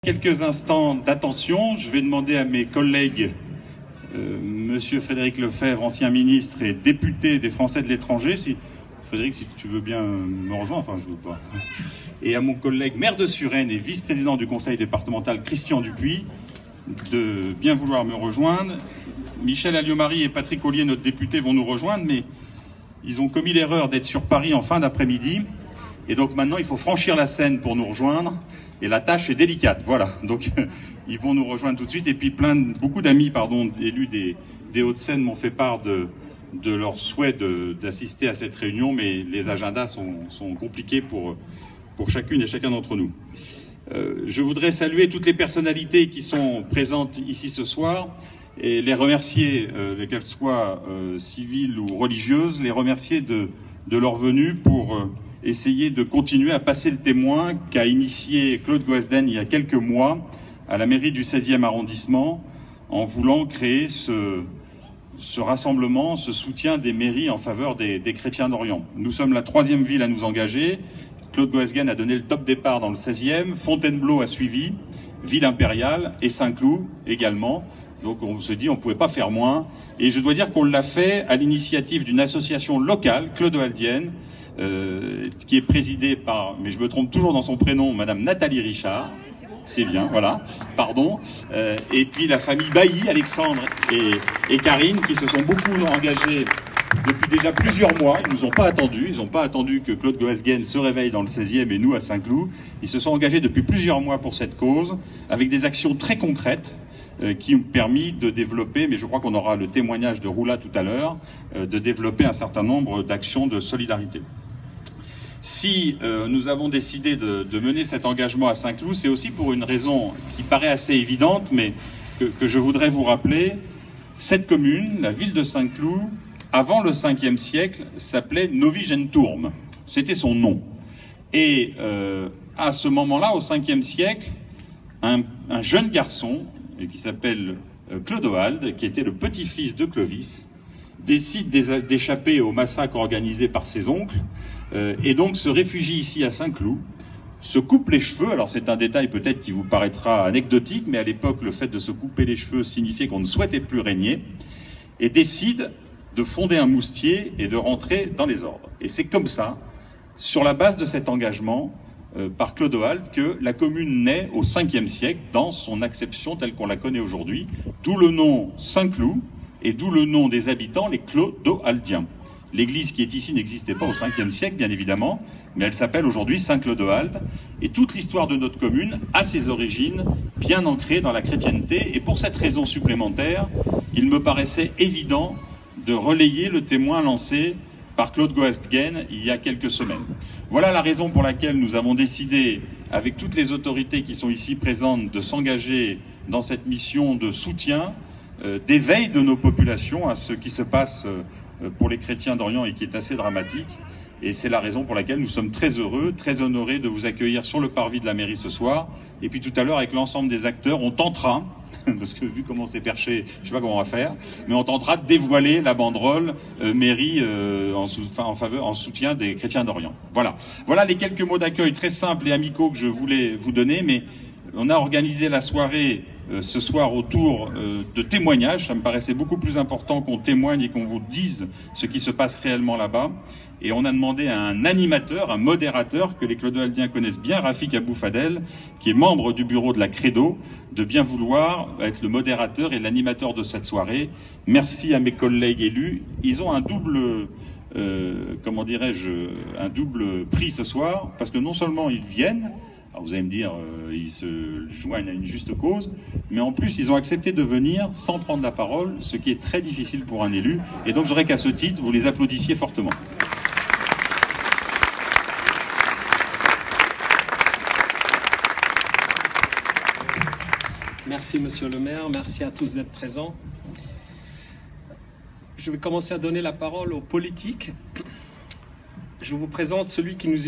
Quelques instants d'attention, je vais demander à mes collègues, Monsieur Frédéric Lefebvre, ancien ministre et député des Français de l'étranger, Frédéric, si tu veux bien me rejoindre, enfin je veux pas, et à mon collègue maire de Suresnes et vice-président du conseil départemental Christian Dupuis, de bien vouloir me rejoindre. Michel Alliot-Marie et Patrick Ollier, notre député, vont nous rejoindre, mais ils ont commis l'erreur d'être sur Paris en fin d'après-midi, et donc maintenant il faut franchir la Seine pour nous rejoindre. Et la tâche est délicate, voilà. Donc ils vont nous rejoindre tout de suite. Et puis beaucoup d'amis, élus des Hauts-de-Seine m'ont fait part de leur souhait d'assister à cette réunion, mais les agendas sont compliqués pour chacune et chacun d'entre nous. Je voudrais saluer toutes les personnalités qui sont présentes ici ce soir et les remercier, qu'elles soient civiles ou religieuses, les remercier de leur venue pour essayer de continuer à passer le témoin qu'a initié Claude Goasden il y a quelques mois à la mairie du 16e arrondissement en voulant créer ce rassemblement, ce soutien des mairies en faveur des chrétiens d'Orient. Nous sommes la 3e ville à nous engager. Claude Goasden a donné le top départ dans le 16e, Fontainebleau a suivi, Ville Impériale et Saint-Cloud également. Donc on se dit on ne pouvait pas faire moins. Et je dois dire qu'on l'a fait à l'initiative d'une association locale, clodoaldienne, qui est présidée par, mais je me trompe toujours dans son prénom, Madame Nathalie Richard. C'est bien, voilà, pardon. Et puis la famille Bailly, Alexandre et Karine, qui se sont beaucoup engagés depuis déjà plusieurs mois. Ils nous ont pas attendus, ils n'ont pas attendu que Claude Goasden se réveille dans le 16e et nous à Saint-Cloud. Ils se sont engagés depuis plusieurs mois pour cette cause, avec des actions très concrètes qui ont permis de développer, mais je crois qu'on aura le témoignage de Roula tout à l'heure, de développer un certain nombre d'actions de solidarité. Si nous avons décidé de mener cet engagement à Saint-Cloud, c'est aussi pour une raison qui paraît assez évidente, mais que je voudrais vous rappeler. Cette commune, la ville de Saint-Cloud, avant le 5e siècle, s'appelait Novi Genturm. C'était son nom. Et à ce moment-là, au 5e siècle, un jeune garçon qui s'appelle Clodoald, qui était le petit-fils de Clovis, décide d'échapper au massacre organisé par ses oncles, et donc se réfugie ici à Saint-Cloud, se coupe les cheveux. Alors c'est un détail peut-être qui vous paraîtra anecdotique, mais à l'époque le fait de se couper les cheveux signifiait qu'on ne souhaitait plus régner, et décide de fonder un moustier et de rentrer dans les ordres. Et c'est comme ça, sur la base de cet engagement par Clodoald, que la commune naît au 5e siècle dans son acception telle qu'on la connaît aujourd'hui, d'où le nom Saint-Cloud et d'où le nom des habitants, les Clodoaldiens. L'église qui est ici n'existait pas au 5e siècle, bien évidemment, mais elle s'appelle aujourd'hui Saint-Clodoald. Et toute l'histoire de notre commune a ses origines bien ancrées dans la chrétienté. Et pour cette raison supplémentaire, il me paraissait évident de relayer le témoin lancé par Claude Goasden il y a quelques semaines. Voilà la raison pour laquelle nous avons décidé, avec toutes les autorités qui sont ici présentes, de s'engager dans cette mission de soutien, d'éveil de nos populations à ce qui se passe pour les chrétiens d'Orient et qui est assez dramatique. Et c'est la raison pour laquelle nous sommes très heureux, très honorés de vous accueillir sur le parvis de la mairie ce soir. Et puis tout à l'heure, avec l'ensemble des acteurs, on tentera, parce que vu comment c'est perché, je sais pas comment on va faire, mais on tentera de dévoiler la banderole mairie en soutien des chrétiens d'Orient. Voilà. Voilà les quelques mots d'accueil très simples et amicaux que je voulais vous donner, mais on a organisé la soirée ce soir autour de témoignages. Ça me paraissait beaucoup plus important qu'on témoigne et qu'on vous dise ce qui se passe réellement là-bas. Et on a demandé à un animateur, un modérateur que les Clodoaldiens connaissent bien, Rafik Aboufadel, qui est membre du bureau de la Credo, de bien vouloir être le modérateur et l'animateur de cette soirée. Merci à mes collègues élus. Ils ont un double, comment dirais-je, un double prix ce soir, parce que non seulement ils viennent, alors vous allez me dire, ils se joignent à une juste cause, mais en plus ils ont accepté de venir sans prendre la parole, ce qui est très difficile pour un élu. Et donc j'aurais qu'à ce titre, vous les applaudissiez fortement. Merci Monsieur le maire, merci à tous d'être présents. Je vais commencer à donner la parole aux politiques. Je vous présente celui qui nous